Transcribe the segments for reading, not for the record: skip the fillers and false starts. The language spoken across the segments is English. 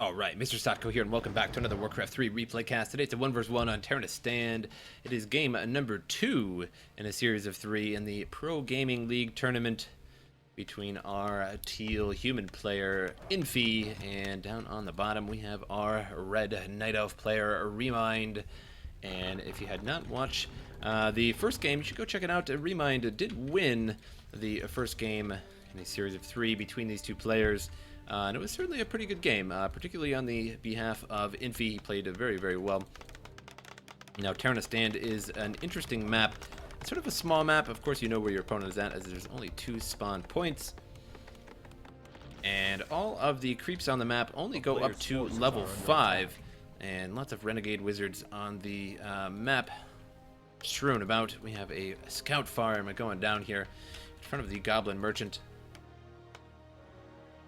Alright, MrSotko here, and welcome back to another Warcraft 3 replay cast. Today it's a 1 vs 1 on Terenas Stand. It is game number 2 in a series of 3 in the Pro Gaming League tournament between our teal human player, Infi, and down on the bottom we have our red Night Elf player, Remind. And if you had not watched the first game, you should go check it out. Remind did win the first game in a series of 3 between these two players. And it was certainly a pretty good game, particularly on the behalf of Infi. He played very, very well. Now, Terenas Stand is an interesting map. It's sort of a small map. Of course, you know where your opponent is at, as there's only 2 spawn points. And all of the creeps on the map only go up to level 5. And lots of renegade wizards on the map strewn about. We have a scout farm going down here in front of the goblin merchant.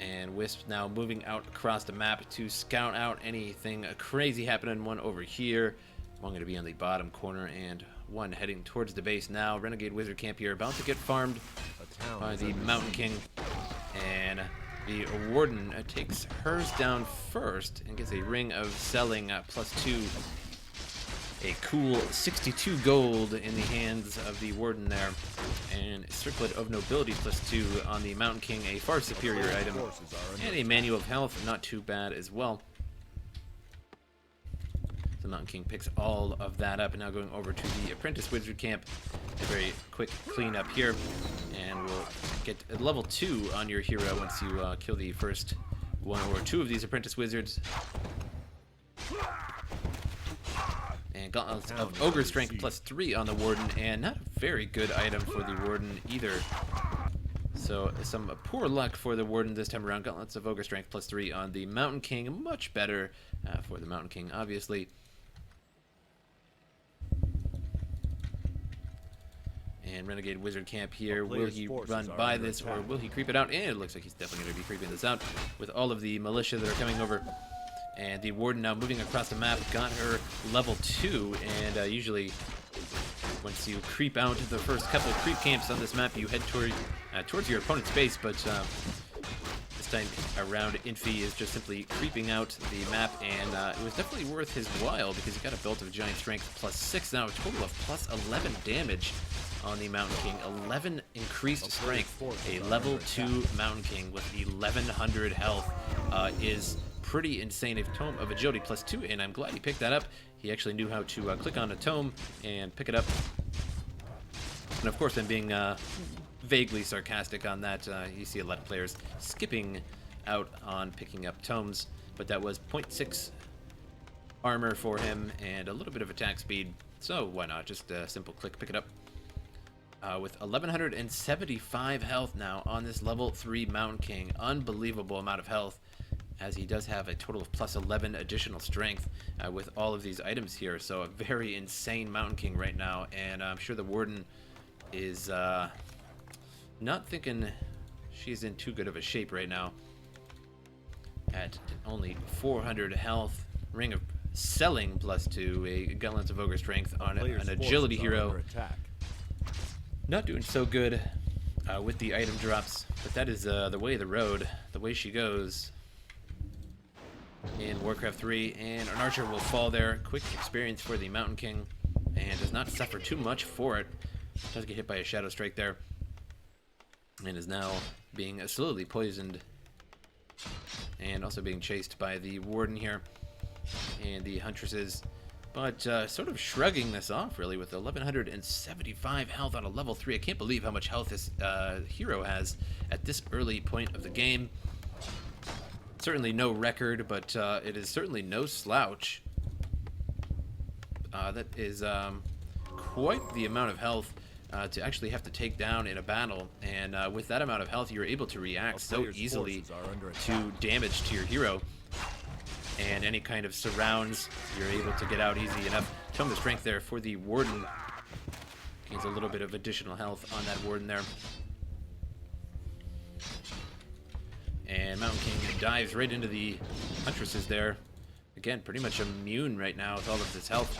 And Wisp now moving out across the map to scout out anything crazy happening. One over here, one going to be on the bottom corner, and one heading towards the base now. Renegade Wizard camp here, about to get farmed by the Mountain King. And the Warden takes hers down first and gets a ring of selling +2. A cool 62 gold in the hands of the Warden there. And Circlet of Nobility +2 on the Mountain King, a far superior item. And a Manual of Health, not too bad as well. The Mountain King picks all of that up, and now going over to the Apprentice Wizard camp. A very quick cleanup here. And we'll get a level 2 on your hero once you kill the first 1 or 2 of these Apprentice Wizards. And Gauntlets of Ogre Strength +3 on the Warden, and not a very good item for the Warden either. So some poor luck for the Warden this time around. Gauntlets of Ogre Strength +3 on the Mountain King, much better for the Mountain King, obviously. And Renegade Wizard camp here, will he run by this or will he creep it out? And it looks like he's definitely going to be creeping this out with all of the militia that are coming over. And the Warden now moving across the map, got her level 2, and usually once you creep out the first couple of creep camps on this map, you head towards your opponent's base, but this time around, Infi is just simply creeping out the map, and it was definitely worth his while because he got a belt of giant strength +6, now a total of +11 damage on the Mountain King. 11 increased strength. A level 2 Mountain King with 1100 health is pretty insane. A Tome of Agility +2, and I'm glad he picked that up. He actually knew how to click on a tome and pick it up. And of course, I'm being vaguely sarcastic on that. You see a lot of players skipping out on picking up tomes, but that was 0.6 armor for him and a little bit of attack speed, so why not just a simple click, pick it up. With 1175 health now on this level 3 Mountain King. Unbelievable amount of health, as he does have a total of +11 additional strength with all of these items here. So a very insane Mountain King right now, and I'm sure the Warden is not thinking she's in too good of a shape right now. At only 400 health, Ring of Selling +2, a Gauntlets of Ogre Strength on an Agility hero. Not doing so good with the item drops, but that is the way of the road, the way she goes in Warcraft 3, and an archer will fall there. Quick experience for the Mountain King, and does not suffer too much for it. Does get hit by a Shadow Strike there, and is now being slowly poisoned, and also being chased by the Warden here, and the Huntresses. But sort of shrugging this off, really, with 1175 health on a level 3. I can't believe how much health this hero has at this early point of the game. Certainly no record, but it is certainly no slouch. That is quite the amount of health to actually have to take down in a battle. And with that amount of health, you're able to react so easily to damage to your hero. And any kind of surrounds, you're able to get out easy enough. Tome of Strength there for the Warden. Gains a little bit of additional health on that Warden there. And Mountain King dives right into the Huntresses there. Again, pretty much immune right now with all of this health.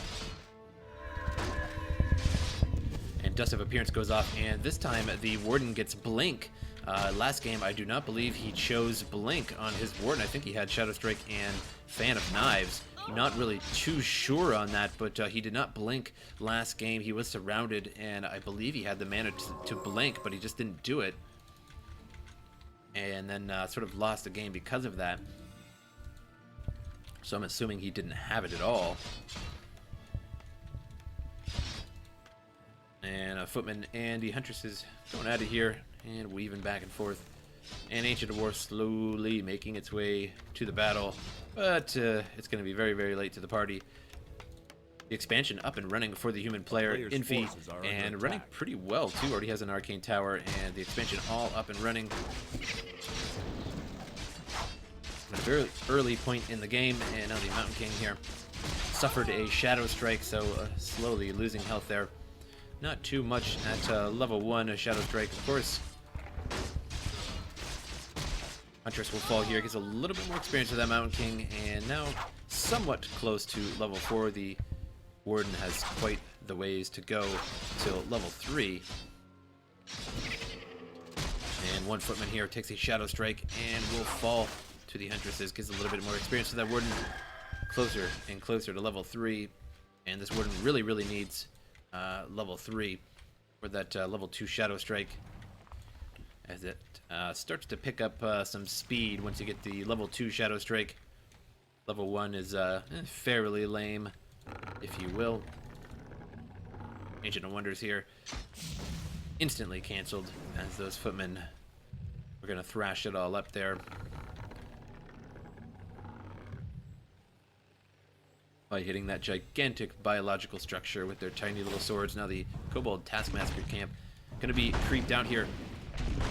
And Dust of Appearance goes off, and this time the Warden gets Blink Last game, I do not believe he chose Blink on his Warden. I think he had Shadow Strike and Fan of Knives. Not really too sure on that, but he did not blink last game. He was surrounded, and I believe he had the mana to blink, but he just didn't do it. And then sort of lost the game because of that. So I'm assuming he didn't have it at all. And Footman and the Huntresses going out of here and weaving back and forth. And Ancient of War slowly making its way to the battle, but it's going to be very, very late to the party. The expansion up and running for the human player, Infi, and running pretty well too. Already has an Arcane Tower, and the expansion all up and running. At a very early point in the game, and now the Mountain King here suffered a Shadow Strike, so slowly losing health there. Not too much at level 1, a Shadow Strike, of course. Huntress will fall here, gets a little bit more experience with that Mountain King, and now somewhat close to level 4. The Warden has quite the ways to go till level 3. And one Footman here takes a Shadow Strike and will fall to the Huntresses, gets a little bit more experience with that Warden, closer and closer to level 3. And this Warden really, really needs level 3 for that level 2 Shadow Strike, as it starts to pick up some speed once you get the level 2 Shadow Strike. Level 1 is fairly lame, if you will. Ancient of Wonders here instantly canceled, as those Footmen are going to thrash it all up there. By hitting that gigantic biological structure with their tiny little swords. Now the Kobold Taskmaster camp going to be creeped out here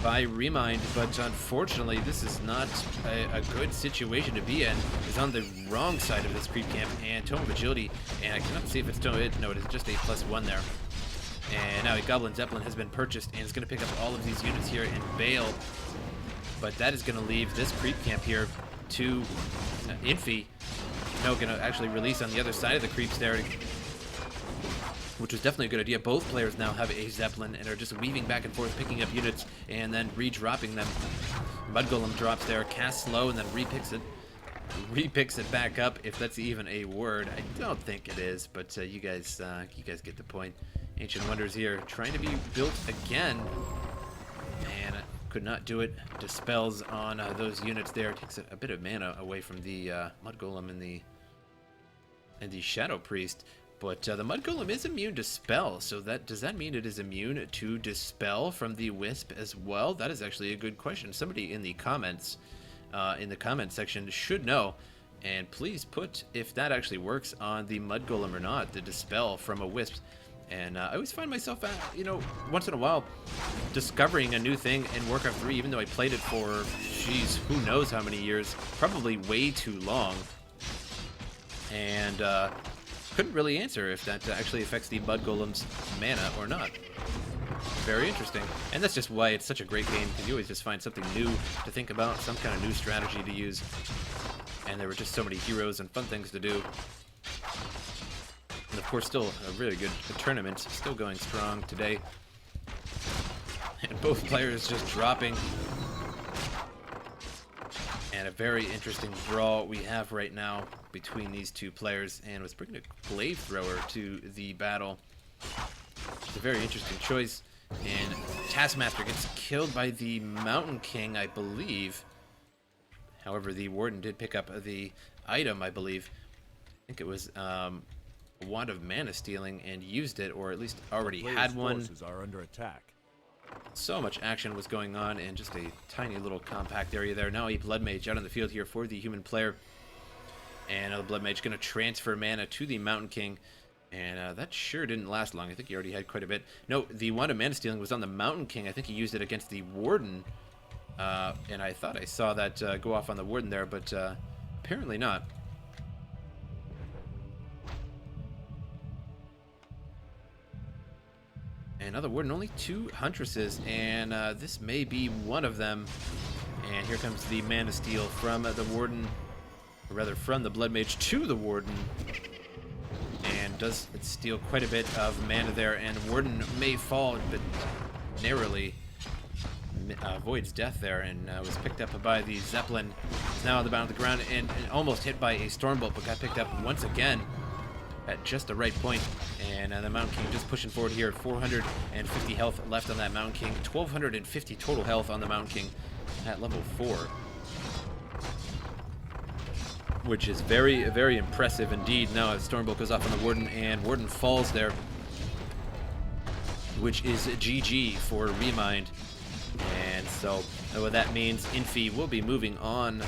by Remind, but unfortunately this is not a good situation to be in. It's on the wrong side of this creep camp, and Tome of Agility, and I cannot see if it's Tome, no, it is just a +1 there. And now a Goblin Zeppelin has been purchased, and it's going to pick up all of these units here and bail, but that is going to leave this creep camp here to Infi. No, going to actually release on the other side of the creeps there, which was definitely a good idea. Both players now have a Zeppelin and are just weaving back and forth, picking up units and then re-dropping them. Mud Golem drops there, casts slow, and then repicks it back up, if that's even a word. I don't think it is, but you guys get the point. Ancient Wonders here trying to be built again, and could not do it. Dispels on those units there, takes a bit of mana away from the Mud Golem and the Shadow Priest. But the Mud Golem is immune to spell, so does that mean it is immune to dispel from the Wisp as well? That is actually a good question. Somebody in the comments, section should know, and please put if that actually works on the Mud Golem or not, the dispel from a Wisp. And I always find myself, once in a while, discovering a new thing in Warcraft 3, even though I played it for, geez, who knows how many years, probably way too long, and couldn't really answer if that actually affects the Mud Golem's mana or not. Very interesting. And that's just why it's such a great game, because you always just find something new to think about, some kind of new strategy to use. And there were just so many heroes and fun things to do. And of course, still a really good tournament, still going strong today. And both players just dropping. And a very interesting brawl we have right now between these two players. And was bringing a Glaive Thrower to the battle. It's a very interesting choice. And Taskmaster gets killed by the Mountain King, I believe. However, the Warden did pick up the item, I believe. I think it was a Wand of Mana Stealing, and used it, or at least already had one. Forces are under attack. So much action was going on in just a tiny little compact area there. Now a Blood Mage out on the field here for the human player. And the Blood Mage going to transfer mana to the Mountain King. And that sure didn't last long. I think he already had quite a bit. No, the Wand of Mana Stealing was on the Mountain King. I think he used it against the Warden. And I thought I saw that go off on the Warden there, but apparently not. Another Warden, only 2 Huntresses, and this may be one of them. And here comes the Mana Steal from the Warden, or rather from the Blood Mage to the Warden. And does steal quite a bit of mana there, and Warden may fall, but narrowly. avoids death there and was picked up by the Zeppelin. He's now on the bottom of the ground and almost hit by a Stormbolt, but got picked up once again at just the right point. And the Mountain King just pushing forward here at 450 health left on that Mountain King. 1,250 total health on the Mountain King at level 4. Which is very, very impressive indeed. Now as Stormbolt goes off on the Warden, and Warden falls there, which is GG for Remind. And so what that means, Infi will be moving on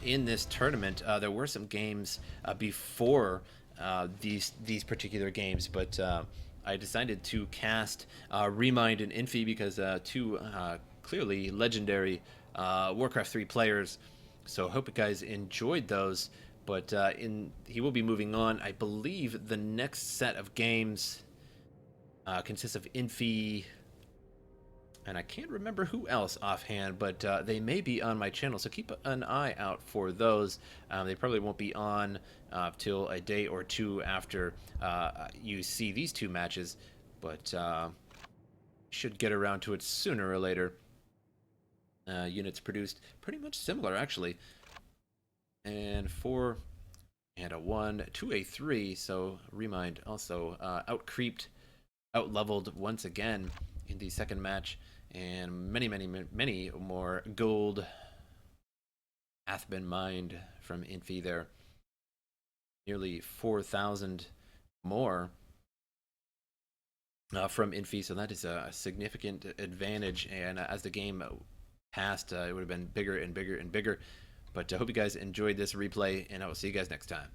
in this tournament. There were some games before these particular games, but I decided to cast Remind and Infi because two clearly legendary Warcraft 3 players. So I hope you guys enjoyed those. But he will be moving on. I believe the next set of games consists of Infi, and I can't remember who else offhand, but they may be on my channel, so keep an eye out for those. They probably won't be on till a day or two after you see these two matches, but should get around to it sooner or later. Units produced pretty much similar, actually. And 4 and a 1 to a 3, so Remind also out-creeped, out-leveled once again in the second match, and many more gold hath been mined from Infi there. Nearly 4,000 more from Infi, so that is a significant advantage, and as the game passed, it would have been bigger and bigger and bigger. But I hope you guys enjoyed this replay, and I will see you guys next time.